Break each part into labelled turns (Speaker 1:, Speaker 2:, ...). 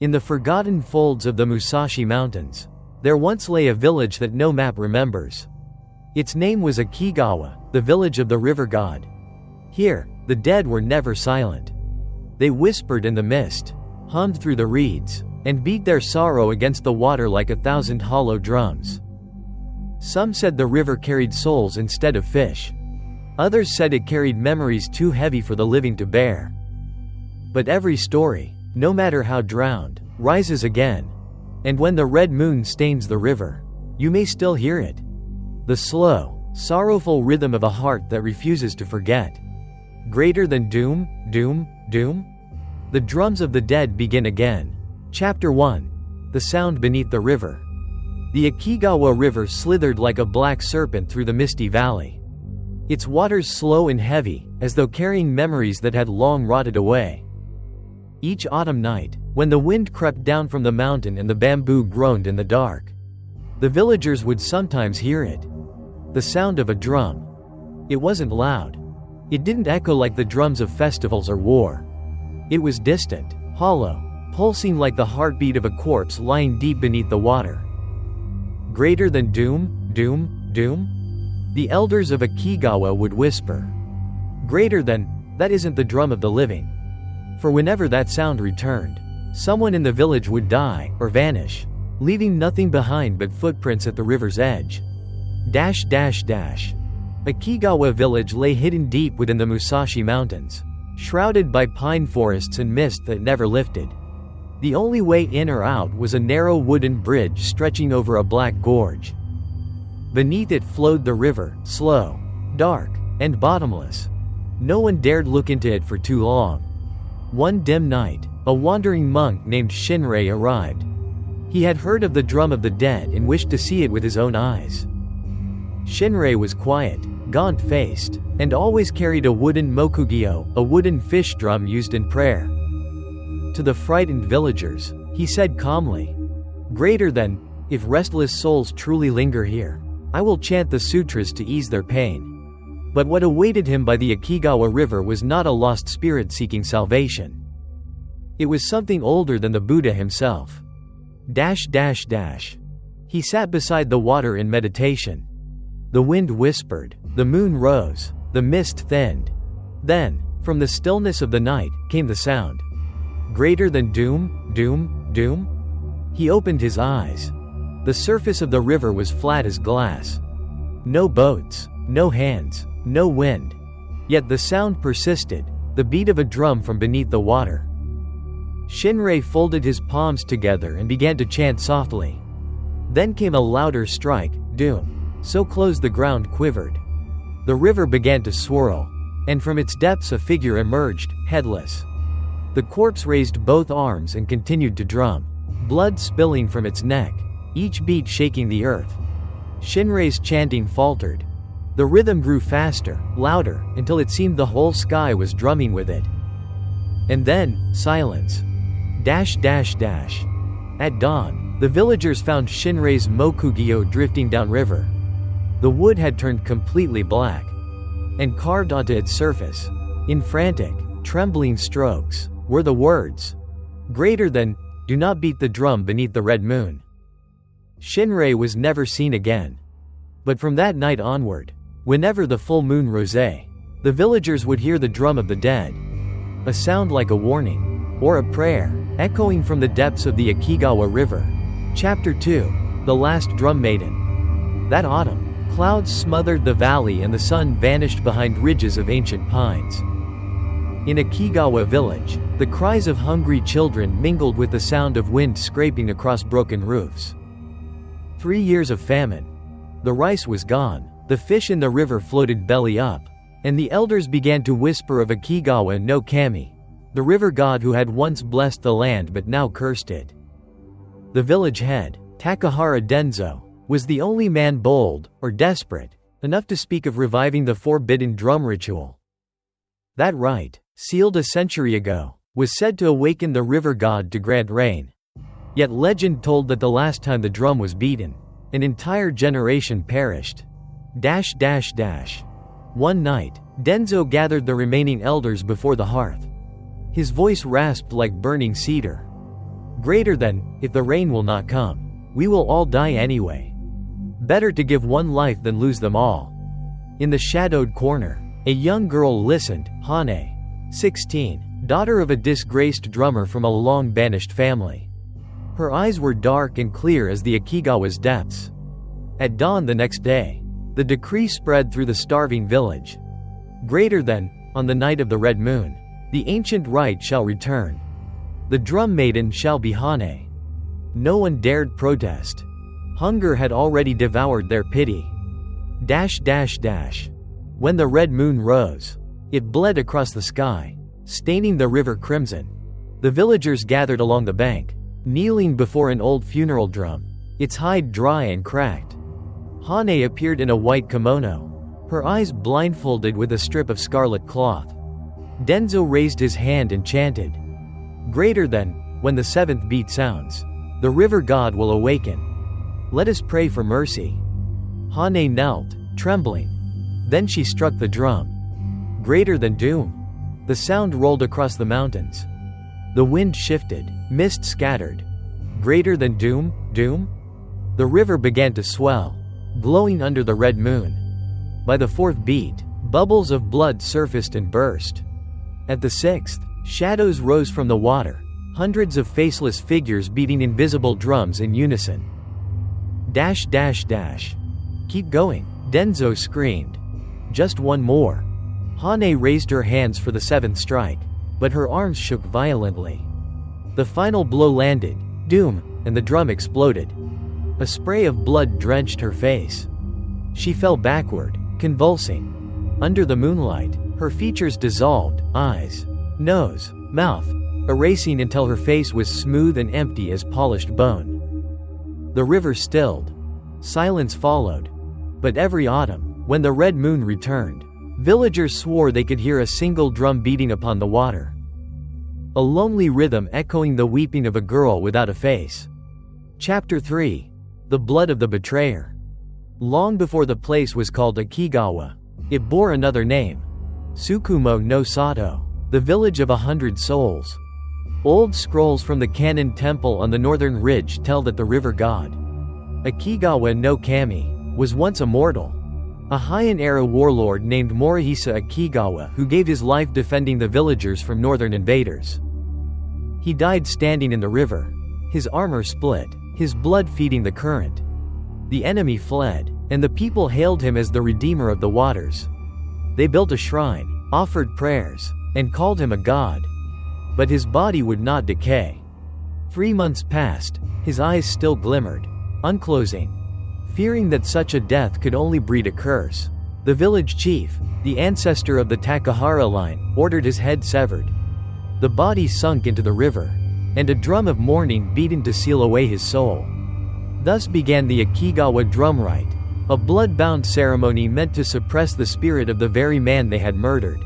Speaker 1: In the forgotten folds of the Musashi Mountains, there once lay a village that no map remembers. Its name was Akigawa, the village of the river god. Here, the dead were never silent. They whispered in the mist, hummed through the reeds, and beat their sorrow against the water like 1,000 hollow drums. Some said the river carried souls instead of fish. Others said it carried memories too heavy for the living to bear. But every story, no matter how drowned, rises again. And when the red moon stains the river, you may still hear it. The slow, sorrowful rhythm of a heart that refuses to forget. Greater than doom, doom, doom? The drums of the dead begin again. Chapter 1. The sound beneath the river. The Akigawa River slithered like a black serpent through the misty valley. Its waters slow and heavy, as though carrying memories that had long rotted away. Each autumn night, when the wind crept down from the mountain and the bamboo groaned in the dark, the villagers would sometimes hear it. The sound of a drum. It wasn't loud. It didn't echo like the drums of festivals or war. It was distant, hollow, pulsing like the heartbeat of a corpse lying deep beneath the water. Greater than doom, doom, doom? The elders of Akigawa would whisper. Greater than, that isn't the drum of the living. For whenever that sound returned, someone in the village would die, or vanish, leaving nothing behind but footprints at the river's edge. Akigawa Village lay hidden deep within the Musashi Mountains, shrouded by pine forests and mist that never lifted. The only way in or out was a narrow wooden bridge stretching over a black gorge. Beneath it flowed the river, slow, dark, and bottomless. No one dared look into it for too long. One dim night, a wandering monk named Shinrei arrived. He had heard of the drum of the dead and wished to see it with his own eyes. Shinrei was quiet, gaunt-faced, and always carried a wooden mokugyo, a wooden fish drum used in prayer. To the frightened villagers, he said calmly, "Greater than, if restless souls truly linger here, I will chant the sutras to ease their pain." But what awaited him by the Akigawa River was not a lost spirit seeking salvation. It was something older than the Buddha himself. He sat beside the water in meditation. The wind whispered, the moon rose, the mist thinned. Then, from the stillness of the night, came the sound. Greater than doom, doom, doom? He opened his eyes. The surface of the river was flat as glass. No boats, no hands, no wind. Yet the sound persisted, the beat of a drum from beneath the water. Shinrei folded his palms together and began to chant softly. Then came a louder strike, doom. So close the ground quivered. The river began to swirl, and from its depths a figure emerged, headless. The corpse raised both arms and continued to drum, blood spilling from its neck, each beat shaking the earth. Shinrei's chanting faltered. The rhythm grew faster, louder, until it seemed the whole sky was drumming with it. And then, silence. At dawn, the villagers found Shinrei's mokugyo drifting downriver. The wood had turned completely black, and carved onto its surface, in frantic, trembling strokes, were the words, "Greater than, do not beat the drum beneath the red moon." Shinrei was never seen again. But from that night onward, whenever the full moon rose, the villagers would hear the drum of the dead. A sound like a warning, or a prayer, echoing from the depths of the Akigawa River. Chapter 2. The Last Drum Maiden. That autumn, clouds smothered the valley and the sun vanished behind ridges of ancient pines. In Akigawa Village, the cries of hungry children mingled with the sound of wind scraping across broken roofs. 3 years of famine. The rice was gone, the fish in the river floated belly up, and the elders began to whisper of Akigawa no Kami, the river god who had once blessed the land but now cursed it. The village head, Takahara Denzo, was the only man bold, or desperate, enough to speak of reviving the forbidden drum ritual. That rite, sealed a century ago, was said to awaken the river god to grant rain. Yet legend told that the last time the drum was beaten, an entire generation perished. One night, Denzo gathered the remaining elders before the hearth. His voice rasped like burning cedar. Greater than, if the rain will not come, we will all die anyway. Better to give one life than lose them all. In the shadowed corner, a young girl listened, Hane, 16, daughter of a disgraced drummer from a long-banished family. Her eyes were dark and clear as the Akigawa's depths. At dawn the next day, the decree spread through the starving village. Greater than, on the night of the red moon, the ancient rite shall return. The drum maiden shall be Hane. No one dared protest. Hunger had already devoured their pity. When the red moon rose, it bled across the sky, staining the river crimson. The villagers gathered along the bank, kneeling before an old funeral drum, its hide dry and cracked. Hane appeared in a white kimono, her eyes blindfolded with a strip of scarlet cloth. Denzo raised his hand and chanted, "Greater than, when the seventh beat sounds, the river god will awaken. Let us pray for mercy." Hane knelt, trembling. Then she struck the drum. Greater than doom. The sound rolled across the mountains. The wind shifted, mist scattered. Greater than doom, doom? The river began to swell, glowing under the red moon. By the fourth beat, bubbles of blood surfaced and burst. At the sixth, shadows rose from the water, hundreds of faceless figures beating invisible drums in unison. Keep going, Denzo screamed. Just one more. Hane raised her hands for the seventh strike, but her arms shook violently. The final blow landed, doom, and the drum exploded. A spray of blood drenched her face. She fell backward, convulsing. Under the moonlight, her features dissolved, eyes, nose, mouth, erasing until her face was smooth and empty as polished bone. The river stilled. Silence followed. But every autumn, when the red moon returned, villagers swore they could hear a single drum beating upon the water. A lonely rhythm echoing the weeping of a girl without a face. Chapter 3. The Blood of the Betrayer. Long before the place was called Akigawa, it bore another name. Tsukumo no Sato, the village of 100 souls. Old scrolls from the Kannon Temple on the northern ridge tell that the river god, Akigawa no Kami, was once a mortal. A Heian-era warlord named Morihisa Akigawa who gave his life defending the villagers from northern invaders. He died standing in the river, his armor split, his blood feeding the current. The enemy fled, and the people hailed him as the redeemer of the waters. They built a shrine, offered prayers, and called him a god. But his body would not decay. 3 months passed, his eyes still glimmered, unclosing. Fearing that such a death could only breed a curse, the village chief, the ancestor of the Takahara line, ordered his head severed. The body sunk into the river, and a drum of mourning beaten to seal away his soul. Thus began the Akigawa drum rite, a blood-bound ceremony meant to suppress the spirit of the very man they had murdered.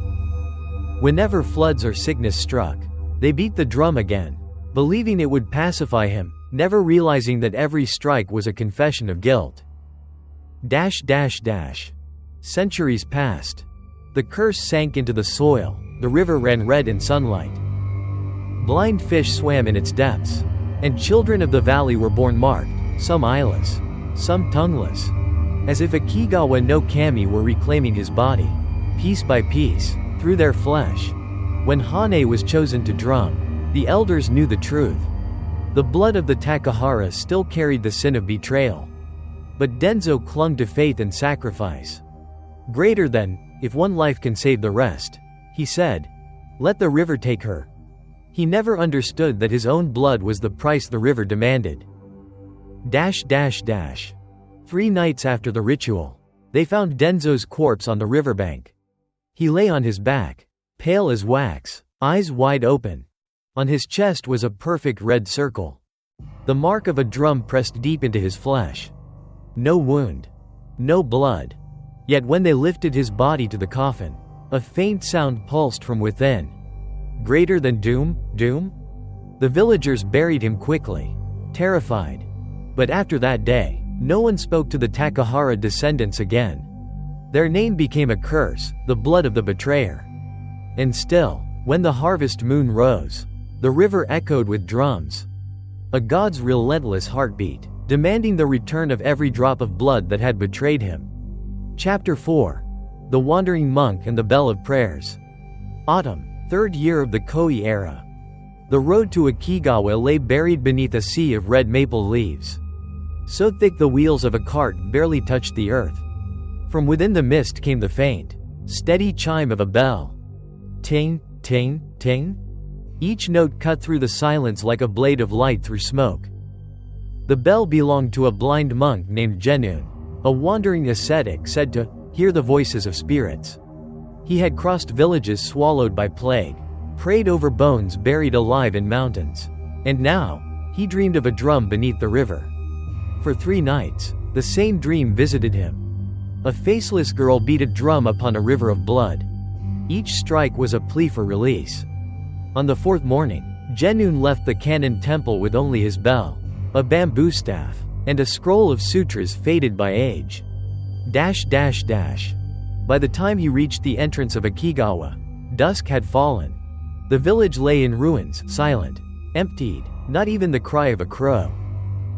Speaker 1: Whenever floods or sickness struck, they beat the drum again, believing it would pacify him, never realizing that every strike was a confession of guilt. Centuries passed. The curse sank into the soil, the river ran red in sunlight. Blind fish swam in its depths, and children of the valley were born marked, some eyeless, some tongueless, as if Akigawa no Kami were reclaiming his body, piece by piece, through their flesh. When Hane was chosen to drum, the elders knew the truth. The blood of the Takahara still carried the sin of betrayal. But Denzo clung to faith and sacrifice. Greater than, if one life can save the rest, he said. Let the river take her. He never understood that his own blood was the price the river demanded. 3 nights after the ritual, they found Denzo's corpse on the riverbank. He lay on his back, pale as wax, eyes wide open. On his chest was a perfect red circle, the mark of a drum pressed deep into his flesh. No wound, no blood. Yet when they lifted his body to the coffin, a faint sound pulsed from within. Greater than doom, doom? The villagers buried him quickly, terrified. But after that day, no one spoke to the Takahara descendants again. Their name became a curse, the blood of the betrayer. And still, when the harvest moon rose, the river echoed with drums. A god's relentless heartbeat, demanding the return of every drop of blood that had betrayed him. Chapter 4. The Wandering Monk and the Bell of Prayers. Autumn, 3rd year of the Koi era. The road to Akigawa lay buried beneath a sea of red maple leaves. So thick the wheels of a cart barely touched the earth. From within the mist came the faint, steady chime of a bell. Ting, ting, ting. Each note cut through the silence like a blade of light through smoke. The bell belonged to a blind monk named Genun, a wandering ascetic said to hear the voices of spirits. He had crossed villages swallowed by plague, prayed over bones buried alive in mountains, and now, he dreamed of a drum beneath the river. For 3 nights, the same dream visited him. A faceless girl beat a drum upon a river of blood. Each strike was a plea for release. On the 4th morning, Genun left the Kannon temple with only his bell, a bamboo staff, and a scroll of sutras faded by age. By the time he reached the entrance of Akigawa, dusk had fallen. The village lay in ruins, silent, emptied, not even the cry of a crow.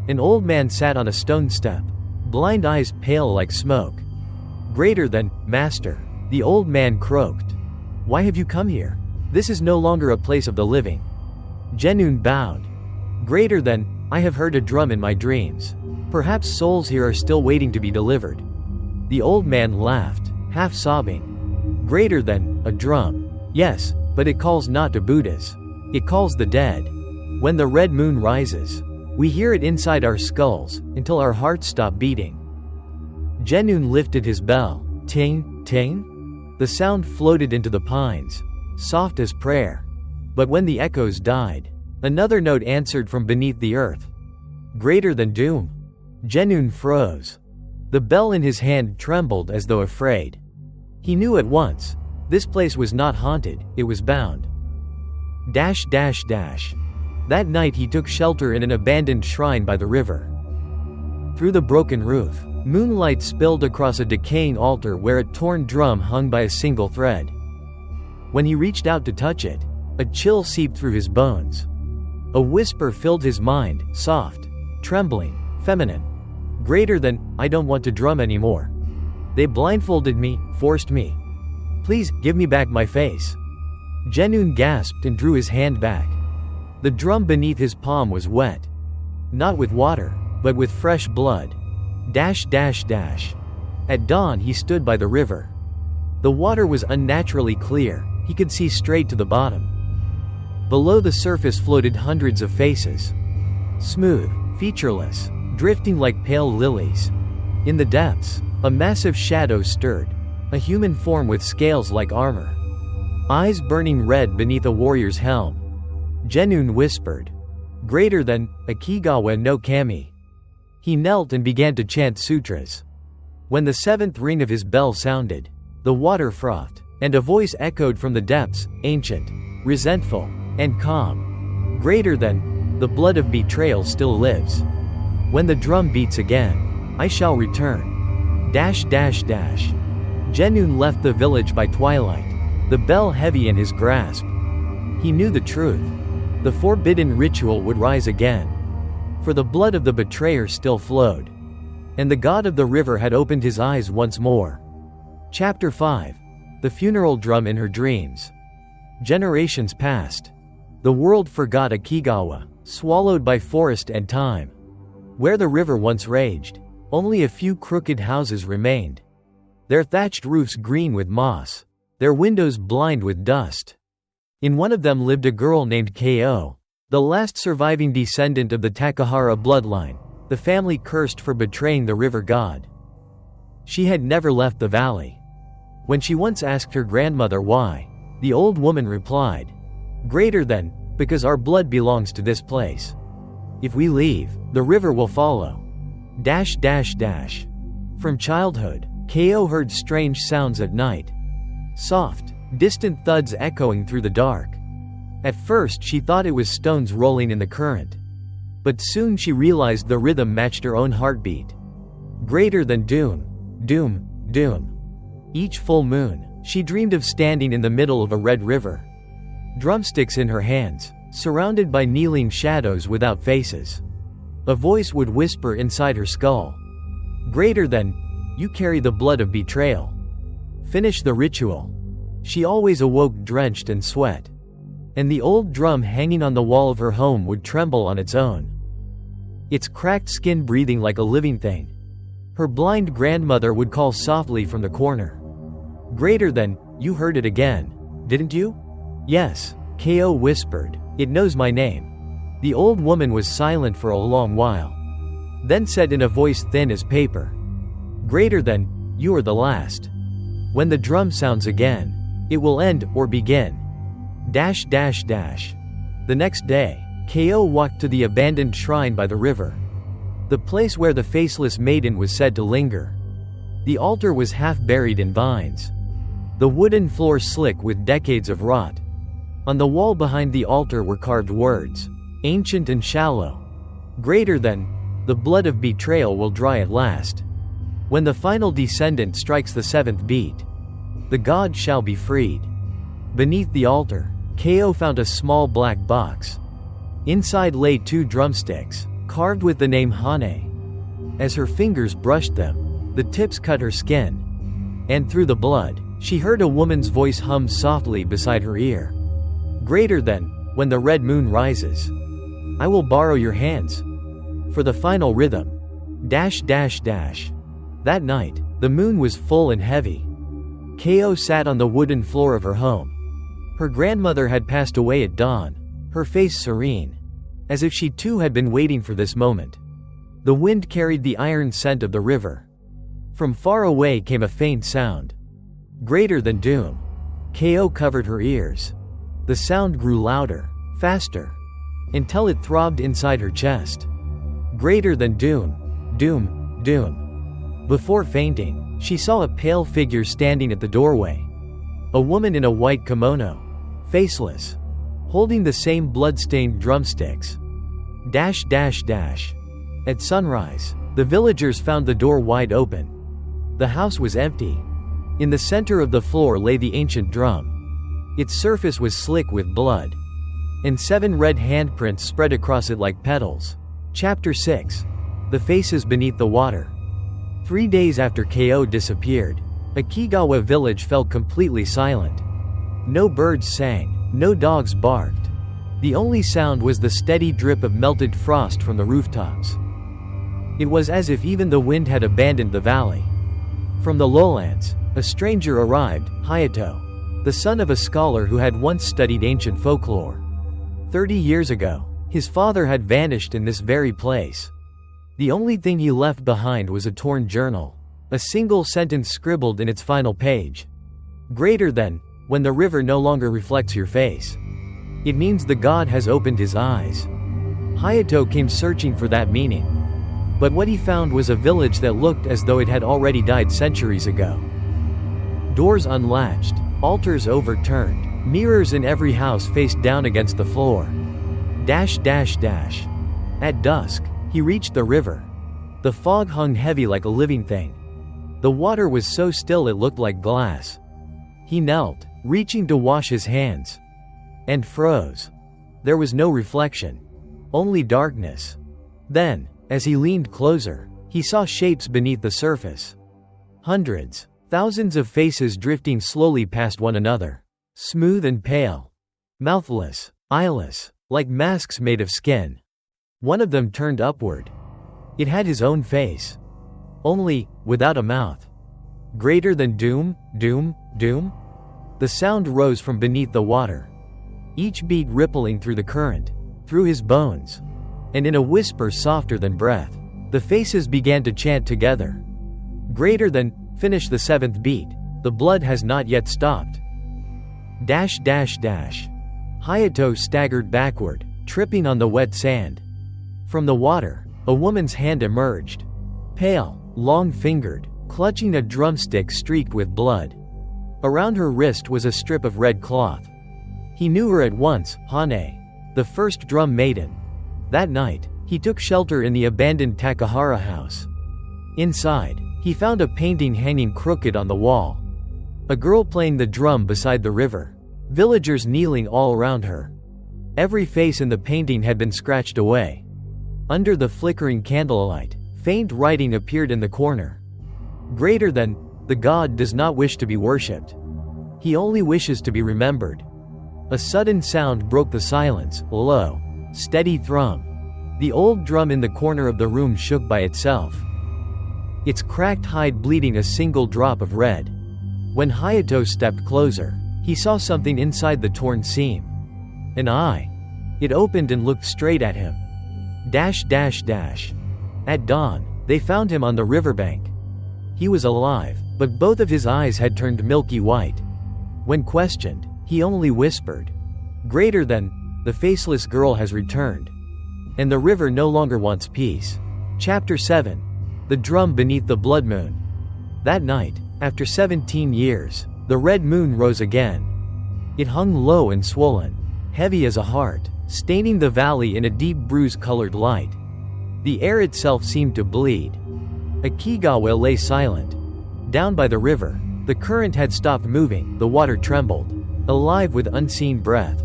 Speaker 1: An old man sat on a stone step, blind eyes pale like smoke. "Greater than, master," the old man croaked. "Why have you come here? This is no longer a place of the living." Genun bowed. "Greater than, I have heard a drum in my dreams. Perhaps souls here are still waiting to be delivered." The old man laughed, half sobbing. "Greater than, a drum. Yes, but it calls not to Buddhas. It calls the dead. When the red moon rises, we hear it inside our skulls, until our hearts stop beating." Genun lifted his bell. Ting, ting. The sound floated into the pines, soft as prayer. But when the echoes died, another note answered from beneath the earth. "Greater than doom." Genun froze. The bell in his hand trembled as though afraid. He knew at once, this place was not haunted, it was bound. That night he took shelter in an abandoned shrine by the river. Through the broken roof, moonlight spilled across a decaying altar where a torn drum hung by a single thread. When he reached out to touch it, a chill seeped through his bones. A whisper filled his mind, soft, trembling, feminine. "Greater than, I don't want to drum anymore. They blindfolded me, forced me. Please, give me back my face." Genun gasped and drew his hand back. The drum beneath his palm was wet. Not with water, but with fresh blood. At dawn he stood by the river. The water was unnaturally clear, he could see straight to the bottom. Below the surface floated hundreds of faces. Smooth, featureless, drifting like pale lilies. In the depths, a massive shadow stirred, a human form with scales like armor. Eyes burning red beneath a warrior's helm. Genun whispered, "Greater than, Akigawa no Kami." He knelt and began to chant sutras. When the 7th ring of his bell sounded, the water frothed, and a voice echoed from the depths, ancient, resentful, and calm. "Greater than, the blood of betrayal still lives. When the drum beats again, I shall return." Genun left the village by twilight, the bell heavy in his grasp. He knew the truth. The forbidden ritual would rise again. For the blood of the betrayer still flowed. And the god of the river had opened his eyes once more. Chapter 5. The Funeral Drum in Her Dreams. Generations passed. The world forgot Akigawa, swallowed by forest and time. Where the river once raged, only a few crooked houses remained. Their thatched roofs green with moss, their windows blind with dust. In one of them lived a girl named Ko, the last surviving descendant of the Takahara bloodline, the family cursed for betraying the river god. She had never left the valley. When she once asked her grandmother why, the old woman replied, "Greater than, because our blood belongs to this place. If we leave, the river will follow." From childhood, Ko heard strange sounds at night. Soft, distant thuds echoing through the dark. At first she thought it was stones rolling in the current. But soon she realized the rhythm matched her own heartbeat. Greater than doom, doom, doom. Each full moon, she dreamed of standing in the middle of a red river. Drumsticks in her hands, surrounded by kneeling shadows without faces. A voice would whisper inside her skull. Greater than, you carry the blood of betrayal. Finish the ritual. She always awoke drenched in sweat. And the old drum hanging on the wall of her home would tremble on its own. Its cracked skin breathing like a living thing. Her blind grandmother would call softly from the corner. Greater than, you heard it again, didn't you? Yes, Ko whispered, it knows my name. The old woman was silent for a long while. Then said in a voice thin as paper. Greater than, you are the last. When the drum sounds again, it will end or begin. The next day, Ko walked to the abandoned shrine by the river. The place where the faceless maiden was said to linger. The altar was half buried in vines. The wooden floor slick with decades of rot. On the wall behind the altar were carved words, ancient and shallow. Greater than, the blood of betrayal will dry at last. When the final descendant strikes the seventh beat, the god shall be freed. Beneath the altar, Ko found a small black box. Inside lay 2 drumsticks, carved with the name Hane. As her fingers brushed them, the tips cut her skin. And through the blood, she heard a woman's voice hum softly beside her ear. Greater than, when the red moon rises, I will borrow your hands. For the final rhythm. That night, the moon was full and heavy. Ko sat on the wooden floor of her home. Her grandmother had passed away at dawn, her face serene, as if she too had been waiting for this moment. The wind carried the iron scent of the river. From far away came a faint sound. Greater than doom. Ko covered her ears. The sound grew louder, faster, until it throbbed inside her chest. Greater than doom, doom, doom. Before fainting, she saw a pale figure standing at the doorway. A woman in a white kimono, faceless, holding the same blood-stained drumsticks. At sunrise, the villagers found the door wide open. The house was empty. In the center of the floor lay the ancient drum. Its surface was slick with blood, and 7 red handprints spread across it like petals. Chapter 6. The Faces Beneath the Water. 3 days after Ko disappeared, Akigawa Village fell completely silent. No birds sang, no dogs barked. The only sound was the steady drip of melted frost from the rooftops. It was as if even the wind had abandoned the valley. From the lowlands, a stranger arrived, Hayato, the son of a scholar who had once studied ancient folklore. 30 years ago, his father had vanished in this very place. The only thing he left behind was a torn journal, a single sentence scribbled in its final page. Greater than, when the river no longer reflects your face. It means the god has opened his eyes. Hayato came searching for that meaning. But what he found was a village that looked as though it had already died centuries ago. Doors unlatched, altars overturned, mirrors in every house faced down against the floor. At dusk, he reached the river. The fog hung heavy like a living thing. The water was so still it looked like glass. He knelt, reaching to wash his hands, and froze. There was no reflection, only darkness. Then, as he leaned closer, he saw shapes beneath the surface. Hundreds, thousands of faces drifting slowly past one another. Smooth and pale. Mouthless, eyeless, like masks made of skin. One of them turned upward. It had his own face. Only, without a mouth. Greater than doom, doom, doom? The sound rose from beneath the water. Each beat rippling through the current, through his bones. And in a whisper softer than breath, the faces began to chant together. Greater than, finish the 7th beat, the blood has not yet stopped. Hayato staggered backward, tripping on the wet sand. From the water, a woman's hand emerged. Pale, long-fingered, clutching a drumstick streaked with blood. Around her wrist was a strip of red cloth. He knew her at once, Hane, the first drum maiden. That night, he took shelter in the abandoned Takahara house. Inside, he found a painting hanging crooked on the wall. A girl playing the drum beside the river. Villagers kneeling all around her. Every face in the painting had been scratched away. Under the flickering candlelight, faint writing appeared in the corner. Greater than, the god does not wish to be worshipped. He only wishes to be remembered. A sudden sound broke the silence, a low, steady thrum. The old drum in the corner of the room shook by itself, its cracked hide bleeding a single drop of red. When Hayato stepped closer, he saw something inside the torn seam. An eye. It opened and looked straight at him. At dawn, they found him on the riverbank. He was alive, but both of his eyes had turned milky white. When questioned, he only whispered, "Greater than, the faceless girl has returned. And the river no longer wants peace." Chapter 7. The Drum Beneath the Blood Moon. That night, after 17 years, the red moon rose again. It hung low and swollen, heavy as a heart, staining the valley in a deep bruise-colored light. The air itself seemed to bleed. Akigawa lay silent. Down by the river, the current had stopped moving, the water trembled, alive with unseen breath.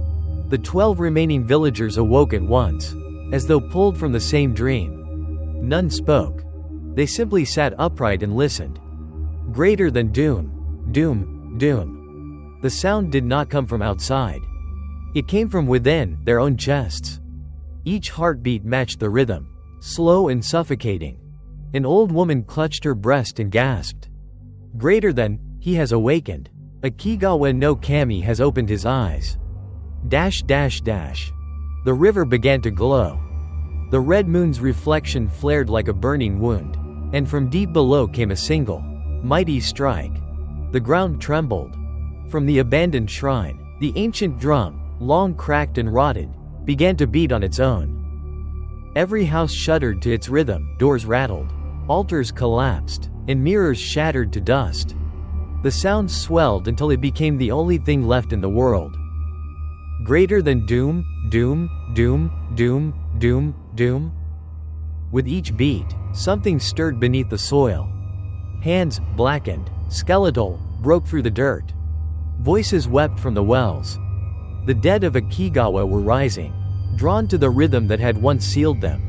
Speaker 1: The 12 remaining villagers awoke at once, as though pulled from the same dream. None spoke. They simply sat upright and listened. Greater than doom, doom, doom. The sound did not come from outside. It came from within, their own chests. Each heartbeat matched the rhythm, slow and suffocating. An old woman clutched her breast and gasped. Greater than, he has awakened. Akigawa no Kami has opened his eyes. The river began to glow. The red moon's reflection flared like a burning wound, and from deep below came a single, mighty strike. The ground trembled. From the abandoned shrine, the ancient drum, long cracked and rotted, began to beat on its own. Every house shuddered to its rhythm, doors rattled, altars collapsed, and mirrors shattered to dust. The sound swelled until it became the only thing left in the world. Greater than doom, doom, doom, doom, doom, doom. With each beat, something stirred beneath the soil. Hands, blackened, skeletal, broke through the dirt. Voices wept from the wells. The dead of Akigawa were rising, drawn to the rhythm that had once sealed them.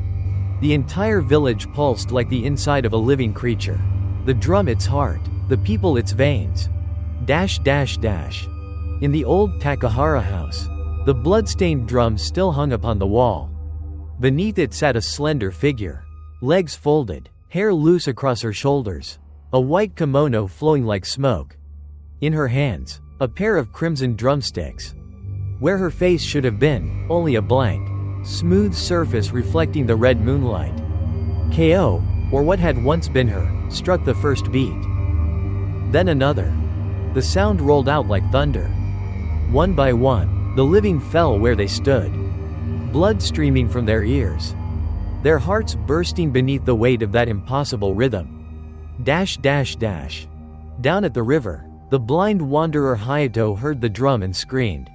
Speaker 1: The entire village pulsed like the inside of a living creature. The drum its heart, the people its veins. In the old Takahara house, the blood-stained drum still hung upon the wall. Beneath it sat a slender figure, legs folded, hair loose across her shoulders, a white kimono flowing like smoke. In her hands, a pair of crimson drumsticks. Where her face should have been, only a blank, smooth surface reflecting the red moonlight. KO, or what had once been her, struck the first beat. Then another. The sound rolled out like thunder. One by one, the living fell where they stood, blood streaming from their ears, their hearts bursting beneath the weight of that impossible rhythm. Down at the river, the blind wanderer Hayato heard the drum and screamed.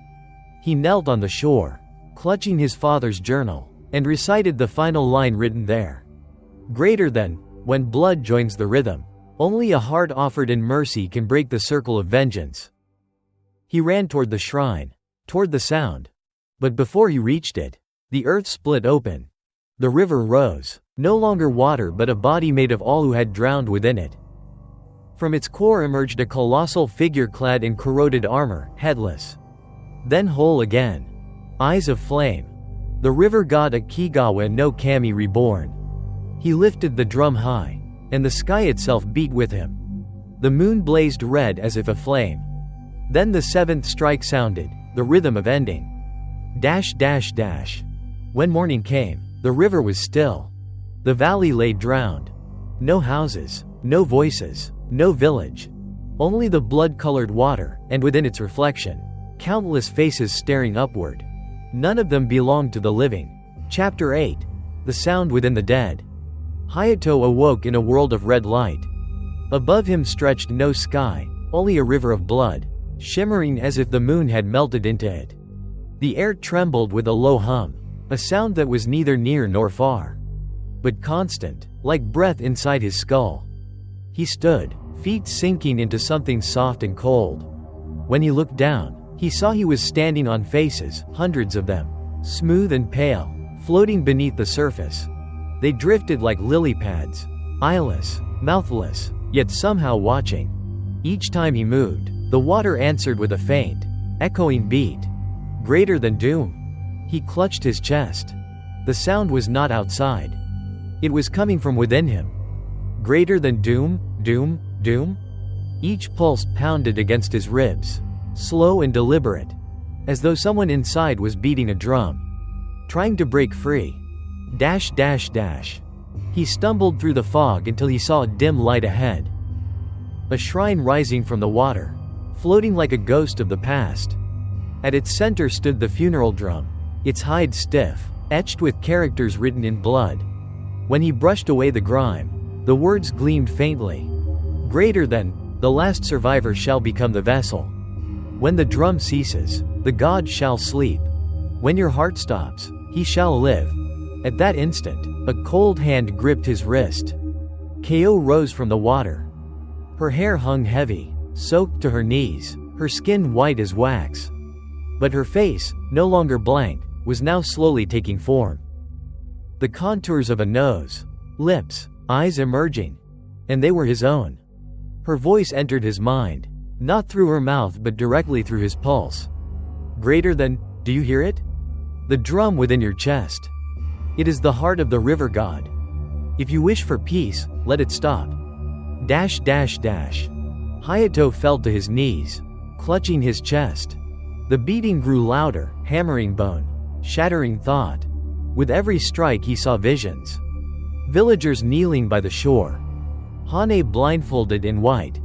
Speaker 1: He knelt on the shore, clutching his father's journal, and recited the final line written there. Greater than, when blood joins the rhythm, only a heart offered in mercy can break the circle of vengeance. He ran toward the shrine, toward the sound. But before he reached it, the earth split open. The river rose, no longer water but a body made of all who had drowned within it. From its core emerged a colossal figure clad in corroded armor, headless. Then whole again. Eyes of flame. The river god Akigawa no Kami reborn. He lifted the drum high, and the sky itself beat with him. The moon blazed red as if aflame. Then the seventh strike sounded, the rhythm of ending. When morning came, the river was still. The valley lay drowned. No houses, no voices, no village. Only the blood-colored water, and within its reflection, countless faces staring upward. None of them belonged to the living. Chapter 8. The Sound Within the Dead. Hayato awoke in a world of red light. Above him stretched no sky, only a river of blood, shimmering as if the moon had melted into it. The air trembled with a low hum, a sound that was neither near nor far, but constant, like breath inside his skull. He stood, feet sinking into something soft and cold. When he looked down, he saw he was standing on faces, hundreds of them. smooth and pale, floating beneath the surface. They drifted like lily pads, eyeless, mouthless, yet somehow watching. Each time he moved, the water answered with a faint, echoing beat. Greater than doom. He clutched his chest. The sound was not outside. It was coming from within him. Greater than doom, doom, doom? Each pulse pounded against his ribs, slow and deliberate, as though someone inside was beating a drum, trying to break free. Dash dash dash. He stumbled through the fog until he saw a dim light ahead. A shrine rising from the water, floating like a ghost of the past. At its center stood the funeral drum, its hide stiff, etched with characters written in blood. When he brushed away the grime, the words gleamed faintly. Greater than, the last survivor shall become the vessel. When the drum ceases, the god shall sleep. When your heart stops, he shall live. At that instant, a cold hand gripped his wrist. Ko rose from the water. Her hair hung heavy, soaked to her knees, her skin white as wax. But her face, no longer blank, was now slowly taking form. The contours of a nose, lips, eyes emerging. And they were his own. Her voice entered his mind, not through her mouth but directly through his pulse. Greater than, do you hear it? The drum within your chest. It is the heart of the river god. If you wish for peace, let it stop. Dash dash dash. Hayato fell to his knees, clutching his chest. The beating grew louder, hammering bone, shattering thought. With every strike he saw visions. Villagers kneeling by the shore. Hane blindfolded in white.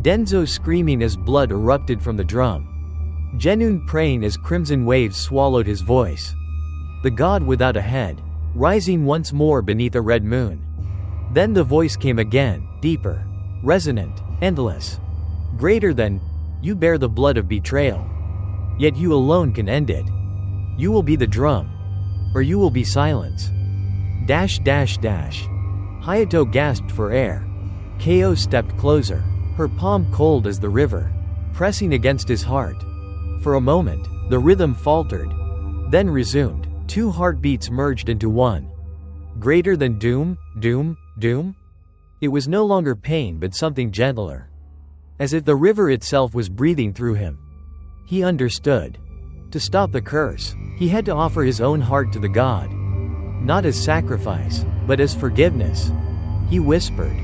Speaker 1: Denzo screaming as blood erupted from the drum. Genun praying as crimson waves swallowed his voice. The god without a head, rising once more beneath a red moon. Then the voice came again, deeper, resonant, endless. Greater than, you bear the blood of betrayal. Yet you alone can end it. You will be the drum. Or you will be silence. Dash dash dash. Hayato gasped for air. Ko stepped closer, her palm cold as the river, pressing against his heart. For a moment, the rhythm faltered, then resumed. Two heartbeats merged into one. Greater than doom, doom, doom? It was no longer pain but something gentler. As if the river itself was breathing through him. He understood. To stop the curse, he had to offer his own heart to the god. Not as sacrifice, but as forgiveness. He whispered.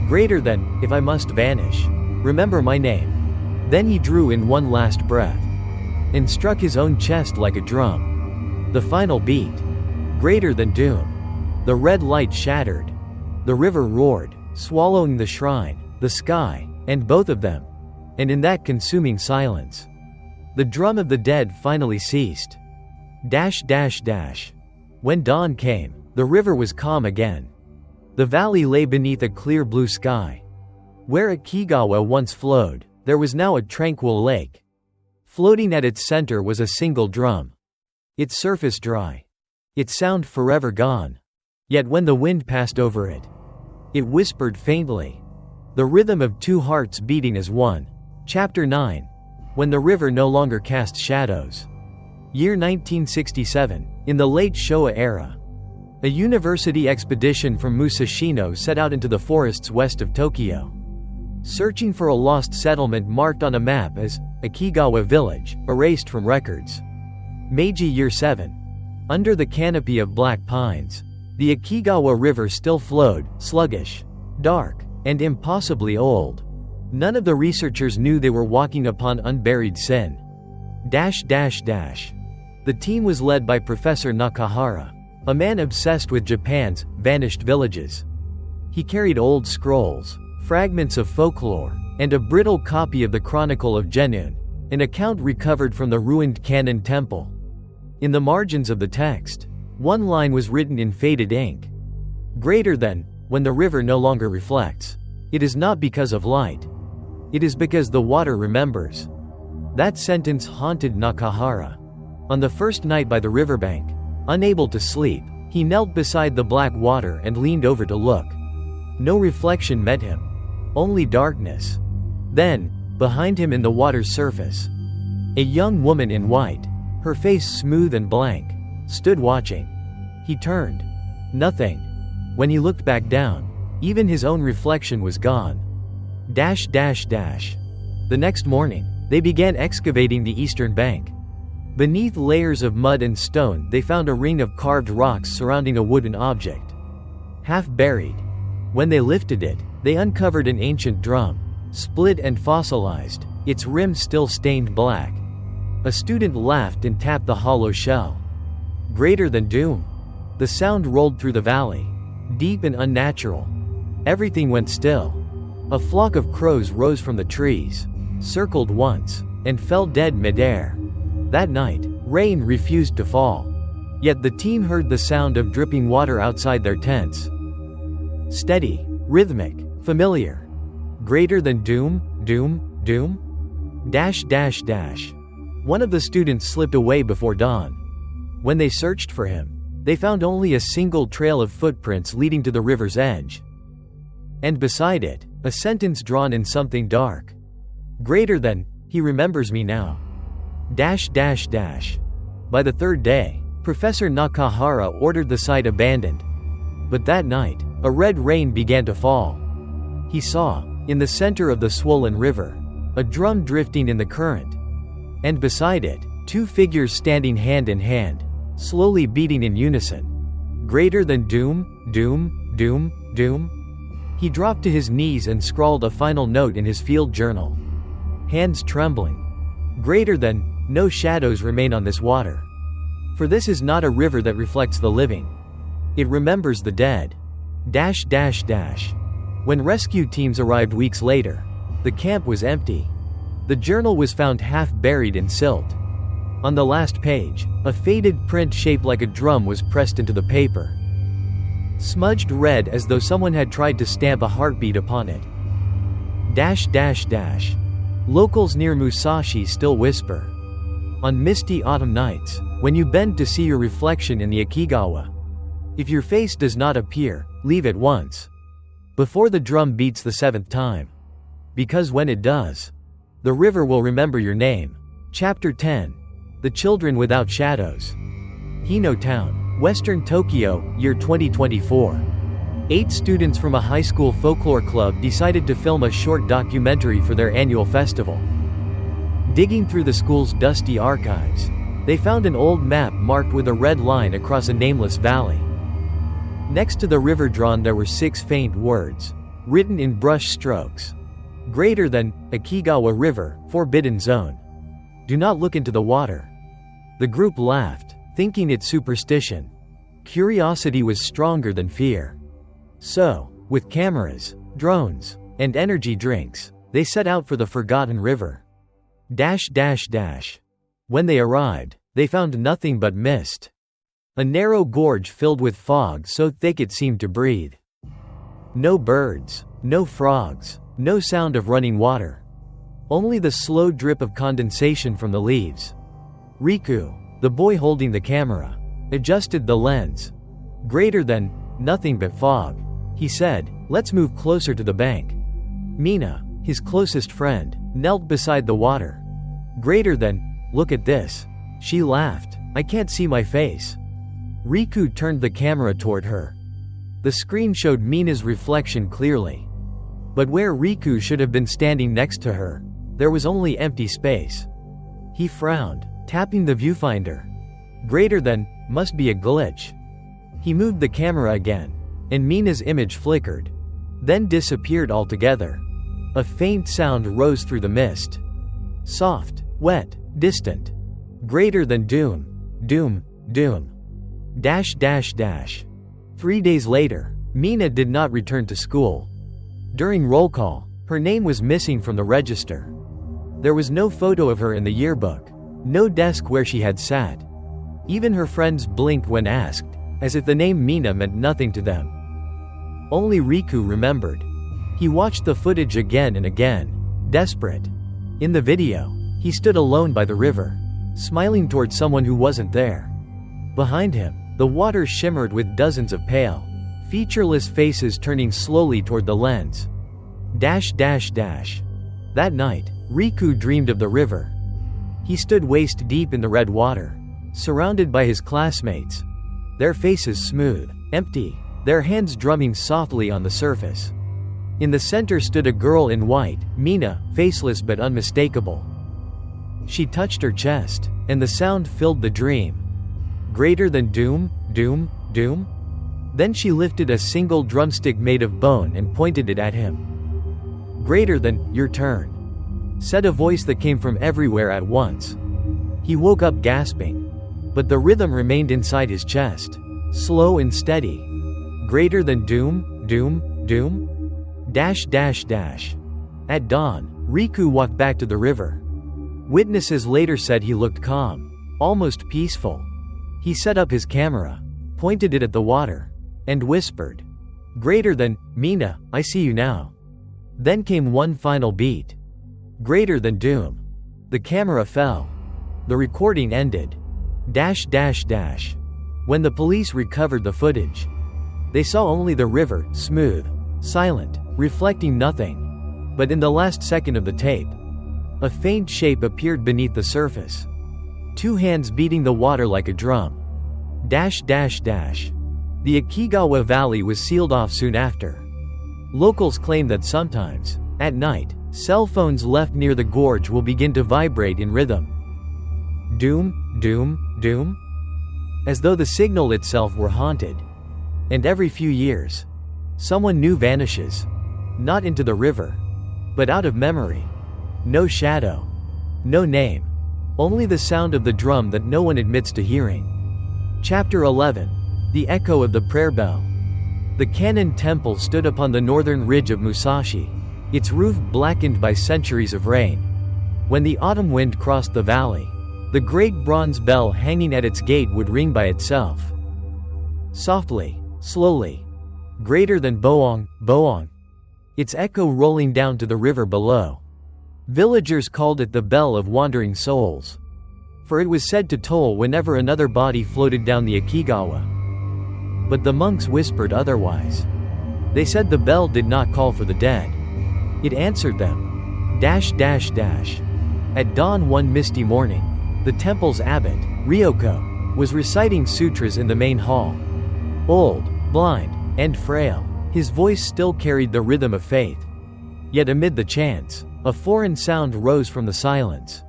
Speaker 1: Greater than, if I must vanish, remember my name. Then he drew in one last breath. And struck his own chest like a drum. The final beat. Greater than doom. The red light shattered. The river roared, swallowing the shrine, the sky, and both of them. And in that consuming silence, the drum of the dead finally ceased. Dash dash dash. When dawn came, the river was calm again. The valley lay beneath a clear blue sky. Where Akigawa once flowed, there was now a tranquil lake. Floating at its center was a single drum. Its surface dry. Its sound forever gone. Yet when the wind passed over it, it whispered faintly. The rhythm of two hearts beating as one. Chapter 9. When the river no longer cast shadows. Year 1967, in the late Showa era. A university expedition from Musashino set out into the forests west of Tokyo. Searching for a lost settlement marked on a map as Akigawa Village, erased from records. Meiji Year 7. Under the canopy of black pines, the Akigawa River still flowed, sluggish, dark, and impossibly old. None of the researchers knew they were walking upon unburied sin. Dash dash dash. The team was led by Professor Nakahara, a man obsessed with Japan's vanished villages. He carried old scrolls, fragments of folklore, and a brittle copy of the Chronicle of Genun, an account recovered from the ruined Kannon Temple. In the margins of the text, one line was written in faded ink. Greater than, when the river no longer reflects. It is not because of light. It is because the water remembers. That sentence haunted Nakahara. On the first night by the riverbank, unable to sleep, he knelt beside the black water and leaned over to look. No reflection met him. Only darkness. Then, behind him in the water's surface, a young woman in white, her face smooth and blank, stood watching. He turned. Nothing. When he looked back down, even his own reflection was gone. The next morning, they began excavating the eastern bank. Beneath layers of mud and stone, they found a ring of carved rocks surrounding a wooden object. Half buried. When they lifted it, they uncovered an ancient drum, split and fossilized, its rim still stained black. A student laughed and tapped the hollow shell. Greater than doom. The sound rolled through the valley, deep and unnatural. Everything went still. A flock of crows rose from the trees, circled once, and fell dead midair. That night, rain refused to fall. Yet the team heard the sound of dripping water outside their tents. Steady, rhythmic, familiar. Greater than doom, doom, doom? One of the students slipped away before dawn. When they searched for him, they found only a single trail of footprints leading to the river's edge. And beside it, a sentence drawn in something dark. Greater than, he remembers me now. By the third day, Professor Nakahara ordered the site abandoned. But that night, a red rain began to fall. He saw, in the center of the swollen river, a drum drifting in the current. And beside it, two figures standing hand in hand, slowly beating in unison. Greater than doom, doom, doom, doom? He dropped to his knees and scrawled a final note in his field journal. Hands trembling. Greater than, no shadows remain on this water. For this is not a river that reflects the living. It remembers the dead. When rescue teams arrived weeks later, the camp was empty. The journal was found half buried in silt. On the last page, a faded print shaped like a drum was pressed into the paper. Smudged red as though someone had tried to stamp a heartbeat upon it. Locals near Musashi still whisper. On misty autumn nights, when you bend to see your reflection in the Akigawa, if your face does not appear, leave at once. Before the drum beats the seventh time. Because when it does, the river will remember your name. Chapter 10. The Children Without Shadows. Hino Town, Western Tokyo, year 2024. 8 students from a high school folklore club decided to film a short documentary for their annual festival. Digging through the school's dusty archives, they found an old map marked with a red line across a nameless valley. Next to the river drawn there were 6 faint words, written in brush strokes. Greater than, Akigawa River, Forbidden Zone. Do not look into the water. The group laughed, thinking it superstition. Curiosity was stronger than fear. So, with cameras, drones, and energy drinks, they set out for the forgotten river. When they arrived, they found nothing but mist. A narrow gorge filled with fog so thick it seemed to breathe. No birds, no frogs, no sound of running water. Only the slow drip of condensation from the leaves. Riku, the boy holding the camera, adjusted the lens. Greater than, nothing but fog. He said, let's move closer to the bank. Mina, his closest friend, knelt beside the water. Greater than, look at this. She laughed, I can't see my face. Riku turned the camera toward her. The screen showed Mina's reflection clearly. But where Riku should have been standing next to her, there was only empty space. He frowned, tapping the viewfinder. Greater than, must be a glitch. He moved the camera again, and Mina's image flickered, then disappeared altogether. A faint sound rose through the mist. Soft, wet, distant. Greater than doom, doom, doom. 3 days later, Mina did not return to school. During roll call, her name was missing from the register. There was no photo of her in the yearbook, no desk where she had sat. Even her friends blinked when asked, as if the name Mina meant nothing to them. Only Riku remembered. He watched the footage again and again, desperate. In the video, he stood alone by the river, smiling toward someone who wasn't there. Behind him, the water shimmered with dozens of pale, featureless faces turning slowly toward the lens. That night, Riku dreamed of the river. He stood waist deep in the red water, surrounded by his classmates. Their faces smooth, empty, their hands drumming softly on the surface. In the center stood a girl in white, Mina, faceless but unmistakable. She touched her chest, and the sound filled the dream. Greater than doom, doom, doom? Then she lifted a single drumstick made of bone and pointed it at him. Greater than, your turn, said a voice that came from everywhere at once. He woke up gasping. But the rhythm remained inside his chest, slow and steady. Greater than doom, doom, doom? Dash dash dash. At dawn, Riku walked back to the river. Witnesses later said he looked calm, almost peaceful. He set up his camera, pointed it at the water, and whispered, "Greater than, Mina, I see you now." Then came one final beat. Greater than doom. The camera fell. The recording ended. Dash dash dash. When the police recovered the footage, they saw only the river, smooth, silent, reflecting nothing. But in the last second of the tape, a faint shape appeared beneath the surface. Two hands beating the water like a drum. Dash dash dash. The Akigawa Valley was sealed off soon after. Locals claim that sometimes, at night, cell phones left near the gorge will begin to vibrate in rhythm. Doom, doom, doom? As though the signal itself were haunted. And every few years, someone new vanishes. Not into the river, but out of memory. No shadow. No name. Only the sound of the drum that no one admits to hearing. Chapter 11. The Echo of the Prayer Bell. The Kannon Temple stood upon the northern ridge of Musashi, its roof blackened by centuries of rain. When the autumn wind crossed the valley, the great bronze bell hanging at its gate would ring by itself. Softly, slowly. Greater than boong, boong. Its echo rolling down to the river below. Villagers called it the Bell of Wandering Souls, for it was said to toll whenever another body floated down the Akigawa. But the monks whispered otherwise. They said the bell did not call for the dead. It answered them. Dash dash dash. At dawn one misty morning, the temple's abbot, Ryoko, was reciting sutras in the main hall. Old, blind, and frail, his voice still carried the rhythm of faith. Yet amid the chants, a foreign sound rose from the silence.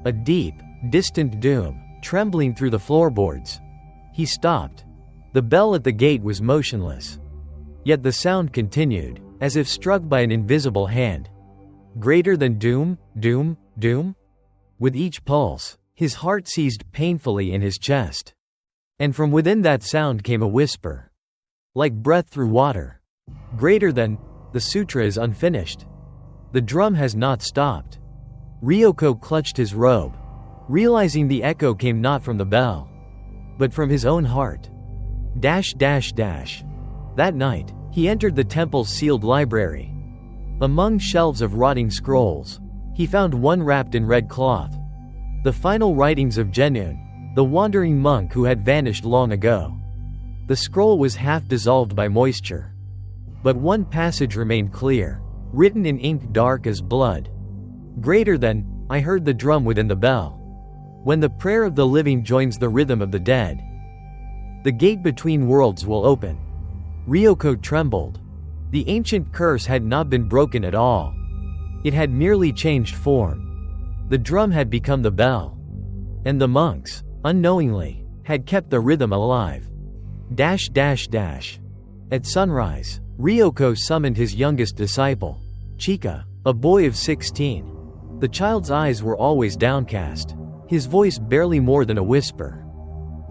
Speaker 1: A deep, distant doom, trembling through the floorboards. He stopped. The bell at the gate was motionless. Yet the sound continued, as if struck by an invisible hand. Greater than doom, doom, doom? With each pulse, his heart seized painfully in his chest. And from within that sound came a whisper. Like breath through water. Greater than, the sutra is unfinished. The drum has not stopped. Ryoko clutched his robe, realizing the echo came not from the bell, but from his own heart. Dash dash dash. That night, he entered the temple's sealed library. Among shelves of rotting scrolls, he found one wrapped in red cloth. The final writings of Genun, the wandering monk who had vanished long ago. The scroll was half dissolved by moisture. But one passage remained clear, written in ink dark as blood. Greater than, I heard the drum within the bell. When the prayer of the living joins the rhythm of the dead, the gate between worlds will open. Ryoko trembled. The ancient curse had not been broken at all. It had merely changed form. The drum had become the bell. And the monks, unknowingly, had kept the rhythm alive. Dash dash dash. At sunrise, Ryoko summoned his youngest disciple, Chika, a boy of 16. The child's eyes were always downcast, his voice barely more than a whisper.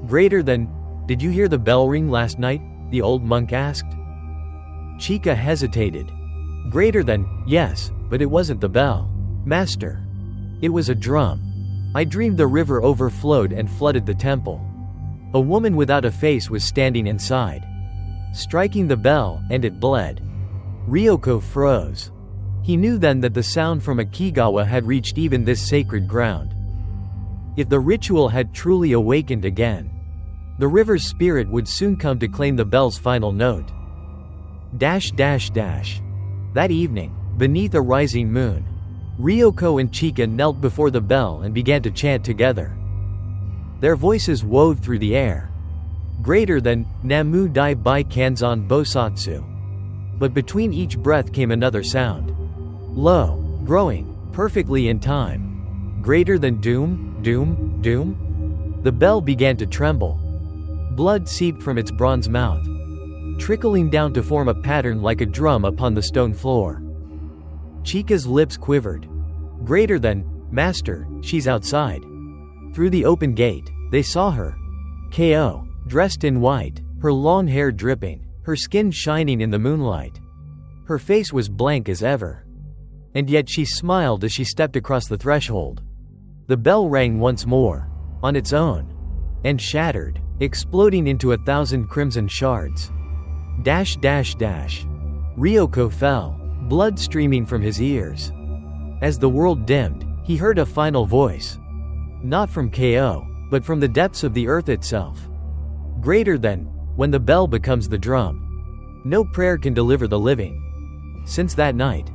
Speaker 1: Greater than, did you hear the bell ring last night? The old monk asked. Chika hesitated. Greater than, yes, but it wasn't the bell, master. It was a drum. I dreamed the river overflowed and flooded the temple. A woman without a face was standing inside, striking the bell, and it bled. Ryoko froze. He knew then that the sound from Akigawa had reached even this sacred ground. If the ritual had truly awakened again, the river's spirit would soon come to claim the bell's final note. Dash dash dash. That evening, beneath a rising moon, Ryoko and Chika knelt before the bell and began to chant together. Their voices wove through the air. Greater than, Namu Dai Bai Kanzan Bosatsu. But between each breath came another sound. Low, growing, perfectly in time. Greater than doom, doom, doom. The bell began to tremble. Blood seeped from its bronze mouth, trickling down to form a pattern like a drum upon the stone floor. Chika's lips quivered. Greater than, Master, she's outside. Through the open gate, they saw her. Ko, dressed in white, her long hair dripping, her skin shining in the moonlight. Her face was blank as ever. And yet she smiled as she stepped across the threshold. The bell rang once more, on its own, and shattered, exploding into 1,000 crimson shards. Dash dash dash. Ryoko fell, blood streaming from his ears. As the world dimmed, he heard a final voice. Not from Ko, but from the depths of the earth itself. Greater than, when the bell becomes the drum. No prayer can deliver the living. Since that night,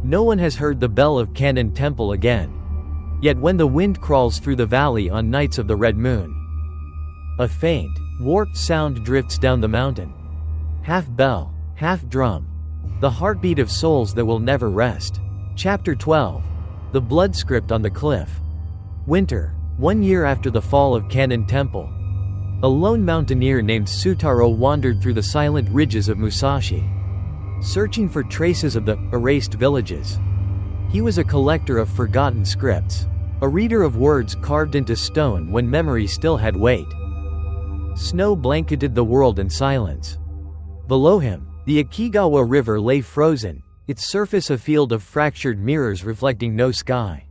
Speaker 1: no one has heard the bell of Kannon Temple again. Yet when the wind crawls through the valley on nights of the red moon, a faint, warped sound drifts down the mountain. Half bell, half drum. The heartbeat of souls that will never rest. Chapter 12. The Blood Script on the Cliff. Winter, 1 year after the fall of Kannon Temple. A lone mountaineer named Sutaro wandered through the silent ridges of Musashi, searching for traces of the erased villages. He was a collector of forgotten scripts, a reader of words carved into stone when memory still had weight. Snow blanketed the world in silence. Below him, the Akigawa River lay frozen, its surface a field of fractured mirrors reflecting no sky.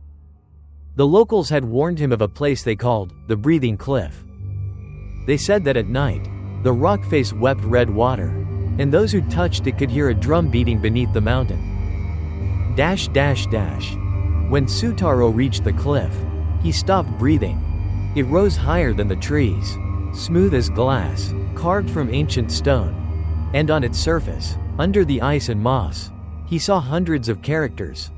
Speaker 1: The locals had warned him of a place they called the Breathing Cliff. They said that at night, the rock face wept red water, and those who touched it could hear a drum beating beneath the mountain. Dash dash dash. When Sutaro reached the cliff, he stopped breathing. It rose higher than the trees, smooth as glass, carved from ancient stone. And on its surface, under the ice and moss, he saw hundreds of characters.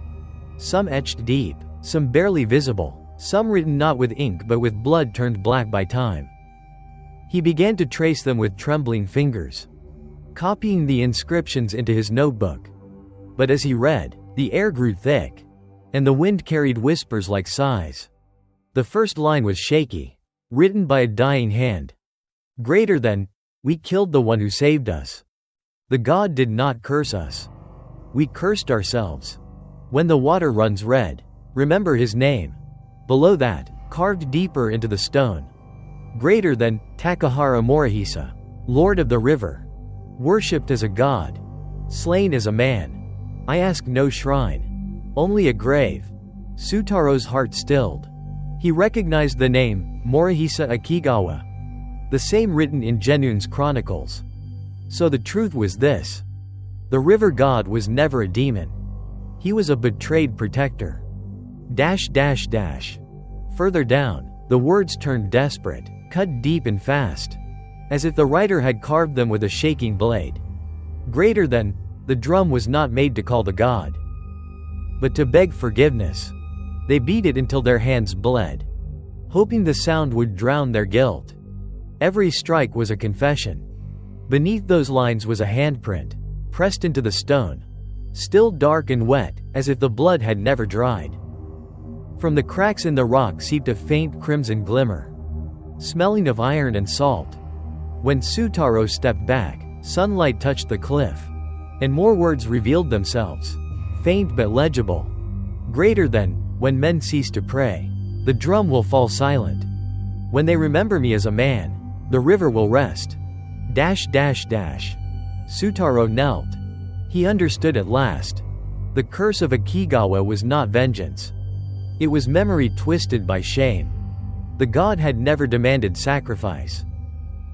Speaker 1: Some etched deep, some barely visible, some written not with ink but with blood turned black by time. He began to trace them with trembling fingers, copying the inscriptions into his notebook. But as he read, the air grew thick, and the wind carried whispers like sighs. The first line was shaky, written by a dying hand. Greater than, we killed the one who saved us. The god did not curse us. We cursed ourselves. When the water runs red, remember his name. Below that, carved deeper into the stone. Greater than, Takahara Morihisa, Lord of the River. Worshipped as a god. Slain as a man. I ask no shrine. Only a grave. Sutaro's heart stilled. He recognized the name, Morihisa Akigawa. The same written in Genun's chronicles. So the truth was this. The river god was never a demon. He was a betrayed protector. Dash dash dash. Further down, the words turned desperate, cut deep and fast, as if the writer had carved them with a shaking blade. Greater than, the drum was not made to call the god, but to beg forgiveness. They beat it until their hands bled, hoping the sound would drown their guilt. Every strike was a confession. Beneath those lines was a handprint, pressed into the stone, still dark and wet, as if the blood had never dried. From the cracks in the rock seeped a faint crimson glimmer, smelling of iron and salt. When Sutaro stepped back, sunlight touched the cliff, and more words revealed themselves, faint but legible. Greater than, when men cease to pray, the drum will fall silent. When they remember me as a man, the river will rest. Dash dash dash. Sutaro knelt. He understood at last. The curse of Akigawa was not vengeance. It was memory twisted by shame. The god had never demanded sacrifice.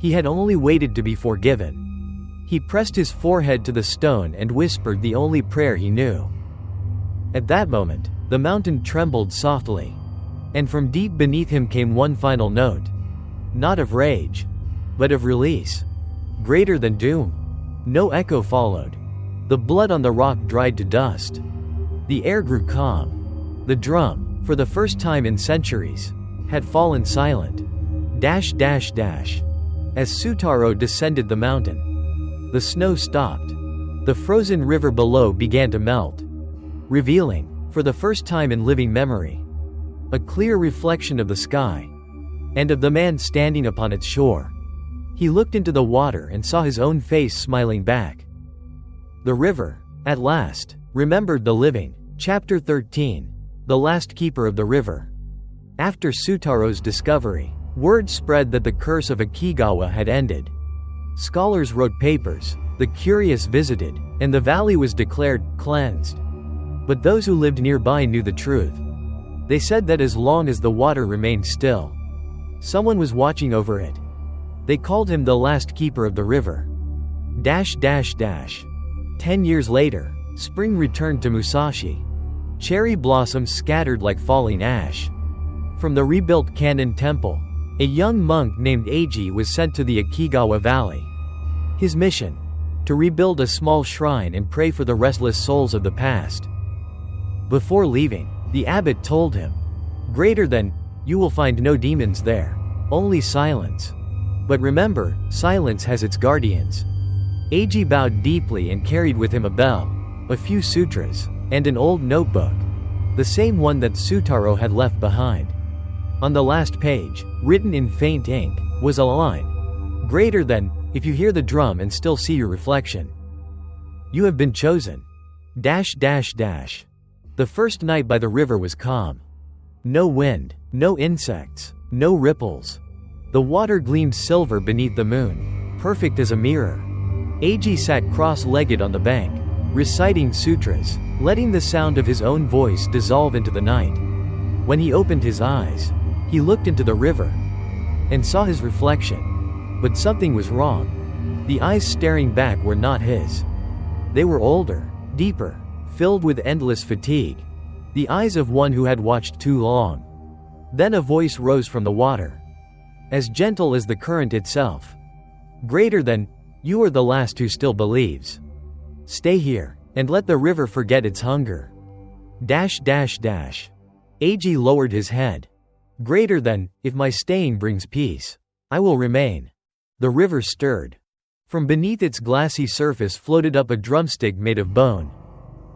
Speaker 1: He had only waited to be forgiven. He pressed his forehead to the stone and whispered the only prayer he knew. At that moment, the mountain trembled softly, and from deep beneath him came one final note. Not of rage, but of release. Greater than doom. No echo followed. The blood on the rock dried to dust. The air grew calm. The drum, for the first time in centuries, had fallen silent. As Sutaro descended the mountain, the snow stopped. The frozen river below began to melt, revealing, for the first time in living memory, a clear reflection of the sky and of the man standing upon its shore. He looked into the water and saw his own face smiling back. The river, at last, remembered the living. Chapter 13. The Last Keeper of the River. After Sutaro's discovery, word spread that the curse of Akigawa had ended. Scholars wrote papers, the curious visited, and the valley was declared cleansed. But those who lived nearby knew the truth. They said that as long as the water remained still, someone was watching over it. They called him the last keeper of the river. 10 years later, spring returned to Musashi. Cherry blossoms scattered like falling ash. From the rebuilt Kannon Temple, a young monk named Eiji was sent to the Akigawa Valley. His mission? To rebuild a small shrine and pray for the restless souls of the past. Before leaving, the abbot told him, "Greater than, you will find no demons there. Only silence. But remember, silence has its guardians." Eiji bowed deeply and carried with him a bell, a few sutras, and an old notebook, the same one that Sutaro had left behind. On the last page, written in faint ink, was a line, "Greater than, if you hear the drum and still see your reflection, you have been chosen." The first night by the river was calm. No wind, no insects, no ripples. The water gleamed silver beneath the moon, perfect as a mirror. Eiji sat cross-legged on the bank, reciting sutras, letting the sound of his own voice dissolve into the night. When he opened his eyes, he looked into the river and saw his reflection. But something was wrong. The eyes staring back were not his. They were older, deeper, filled with endless fatigue. The eyes of one who had watched too long. Then a voice rose from the water, as gentle as the current itself. "Greater than, you are the last who still believes. Stay here, and let the river forget its hunger." Eiji lowered his head. "Greater than, if my staying brings peace, I will remain." The river stirred. From beneath its glassy surface floated up a drumstick made of bone,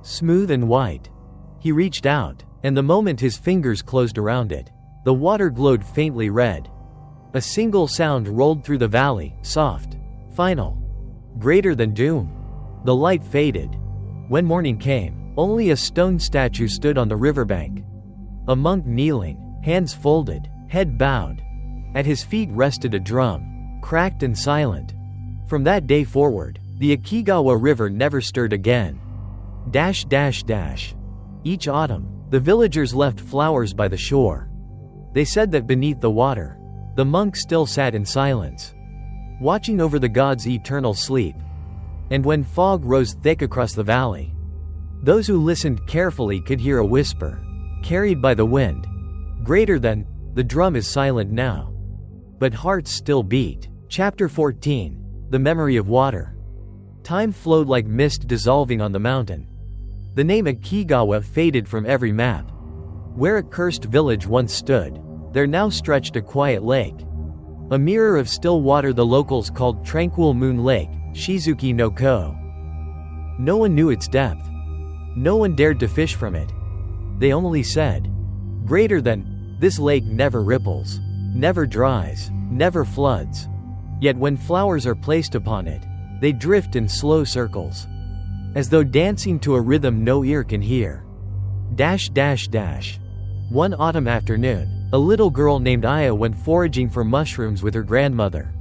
Speaker 1: smooth and white. He reached out, and the moment his fingers closed around it, the water glowed faintly red. A single sound rolled through the valley, soft, final. Greater than doom. The light faded. When morning came, only a stone statue stood on the riverbank. A monk kneeling, hands folded, head bowed. At his feet rested a drum, cracked and silent. From that day forward, the Akigawa River never stirred again. Each autumn, the villagers left flowers by the shore. They said that beneath the water, the monk still sat in silence, watching over the gods' eternal sleep. And when fog rose thick across the valley, those who listened carefully could hear a whisper, carried by the wind. "Greater than, the drum is silent now, but hearts still beat." Chapter 14. The Memory of Water. Time flowed like mist dissolving on the mountain. The name Akigawa faded from every map. Where a cursed village once stood, there now stretched a quiet lake. A mirror of still water the locals called Tranquil Moon Lake, Shizuki no Ko. No one knew its depth. No one dared to fish from it. They only said, "Greater than, this lake never ripples, never dries, never floods. Yet when flowers are placed upon it, they drift in slow circles, as though dancing to a rhythm no ear can hear." One autumn afternoon, a little girl named Aya went foraging for mushrooms with her grandmother.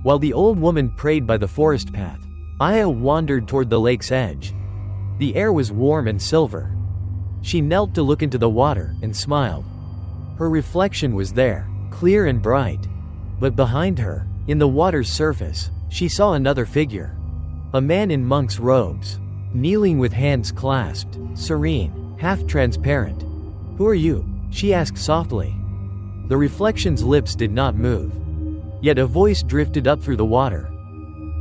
Speaker 1: While the old woman prayed by the forest path, Aya wandered toward the lake's edge. The air was warm and silver. She knelt to look into the water and smiled. Her reflection was there, clear and bright. But behind her, in the water's surface, she saw another figure. A man in monk's robes, kneeling with hands clasped, serene, half-transparent. "Who are you?" she asked softly. The reflection's lips did not move. Yet a voice drifted up through the water.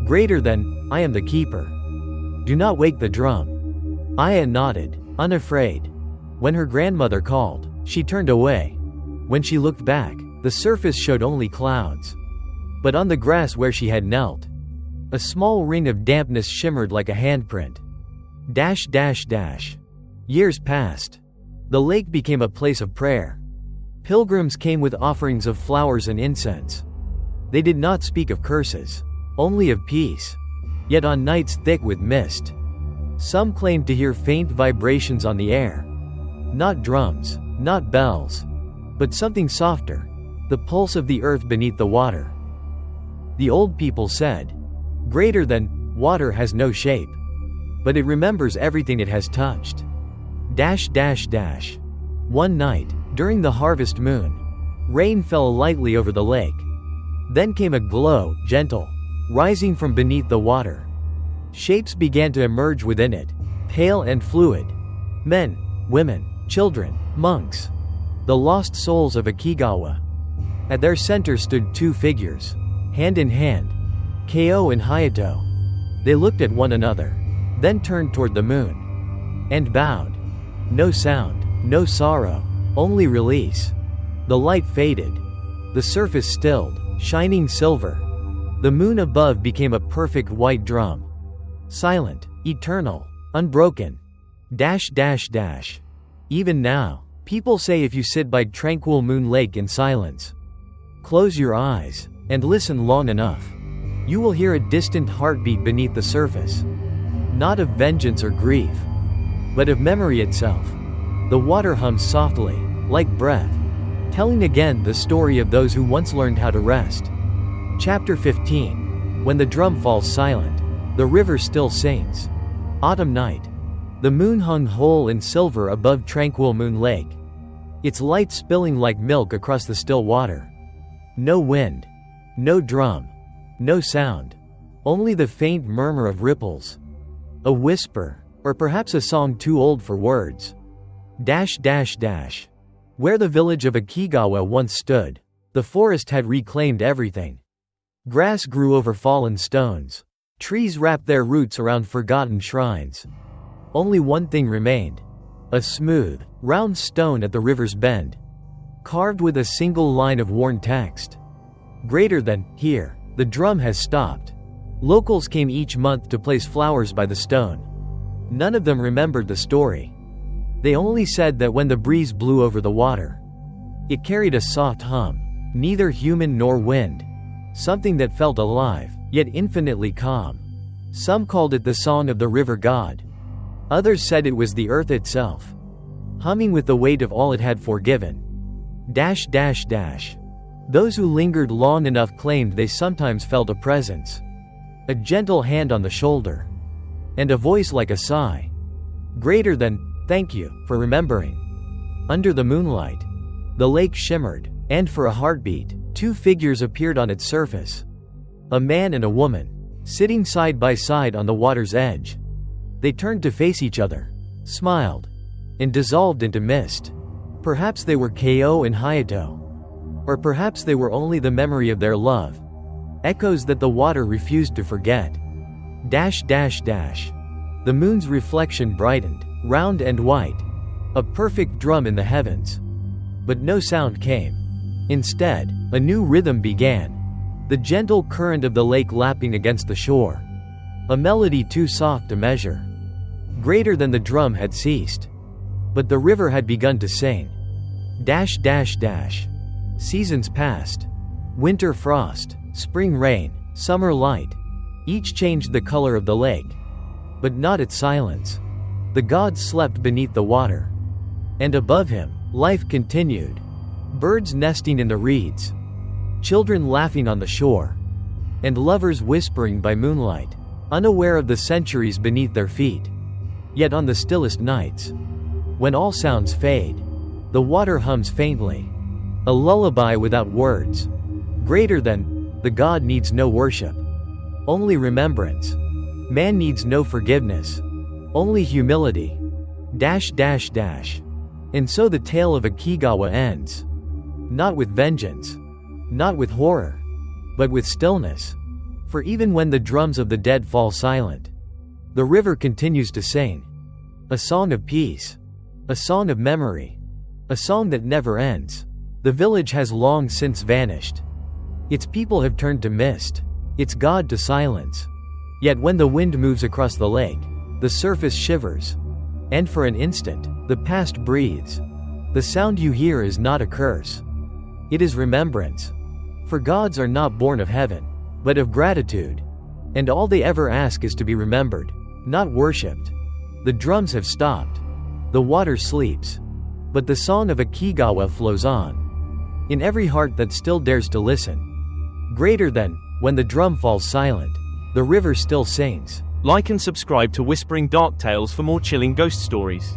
Speaker 1: "Greater than, I am the keeper. Do not wake the drum." Aya nodded, unafraid. When her grandmother called, she turned away. When she looked back, The surface showed only clouds. But on the grass where she had knelt, a small ring of dampness shimmered like a handprint. Years passed. The lake became a place of prayer. Pilgrims came with offerings of flowers and incense. They did not speak of curses, only of peace. Yet on nights thick with mist, some claimed to hear faint vibrations on the air. Not drums, not bells, but something softer, the pulse of the earth beneath the water. The old people said, "Greater than water has no shape, but it remembers everything it has touched." One night, during the harvest moon, rain fell lightly over the lake. Then came a glow, gentle, rising from beneath the water. Shapes began to emerge within it, pale and fluid. Men, women, children, monks. The lost souls of Akigawa. At their center stood two figures, hand in hand, Ko and Hayato. They looked at one another, then turned toward the moon, and bowed. No sound, no sorrow, only release. The light faded. The surface stilled, shining silver. The moon above became a perfect white drum. Silent, eternal, unbroken. Even now, people say if you sit by tranquil Moon Lake in silence, close your eyes, and listen long enough, you will hear a distant heartbeat beneath the surface. Not of vengeance or grief, but of memory itself. The water hums softly, like breath, telling again the story of those who once learned how to rest. Chapter 15. When the drum falls silent, the river still sings. Autumn night. The moon hung whole in silver above tranquil Moon Lake, its light spilling like milk across the still water. No wind, no drum, no sound, only the faint murmur of ripples. A whisper, or perhaps a song too old for words. Where the village of Akigawa once stood, the forest had reclaimed everything. Grass grew over fallen stones. Trees wrapped their roots around forgotten shrines. Only one thing remained. A smooth, round stone at the river's bend, carved with a single line of worn text. Greater than, here, the drum has stopped. Locals came each month to place flowers by the stone. None of them remembered the story. They only said that when the breeze blew over the water, it carried a soft hum, neither human nor wind. Something that felt alive, yet infinitely calm. Some called it the song of the river god. Others said it was the earth itself, humming with the weight of all it had forgiven. Those who lingered long enough claimed they sometimes felt a presence. A gentle hand on the shoulder. And a voice like a sigh. Greater than, thank you, for remembering. Under the moonlight, the lake shimmered, and for a heartbeat, two figures appeared on its surface. A man and a woman, sitting side by side on the water's edge. They turned to face each other, smiled, and dissolved into mist. Perhaps they were Ko and Hayato. Or perhaps they were only the memory of their love. Echoes that the water refused to forget. The moon's reflection brightened, round and white. A perfect drum in the heavens. But no sound came. Instead, a new rhythm began. The gentle current of the lake lapping against the shore. A melody too soft to measure. Greater than the drum had ceased. But the river had begun to sing. Seasons passed. Winter frost, spring rain, summer light. Each changed the color of the lake. But not its silence. The god slept beneath the water. And above him, life continued. Birds nesting in the reeds. Children laughing on the shore. And lovers whispering by moonlight, unaware of the centuries beneath their feet. Yet on the stillest nights, when all sounds fade, the water hums faintly. A lullaby without words. Greater than, the god needs no worship, only remembrance. Man needs no forgiveness, only humility. And so the tale of Akigawa ends. Not with vengeance, not with horror, but with stillness. For even when the drums of the dead fall silent, the river continues to sing. A song of peace. A song of memory. A song that never ends. The village has long since vanished. Its people have turned to mist, its god to silence. Yet when the wind moves across the lake, the surface shivers. And for an instant, the past breathes. The sound you hear is not a curse. It is remembrance. For gods are not born of heaven, but of gratitude. And all they ever ask is to be remembered, not worshipped. The drums have stopped. The water sleeps. But the song of Akigawa flows on. In every heart that still dares to listen. Greater than, when the drum falls silent, the river still sings.
Speaker 2: Like and subscribe to Whispering Dark Tales for more chilling ghost stories.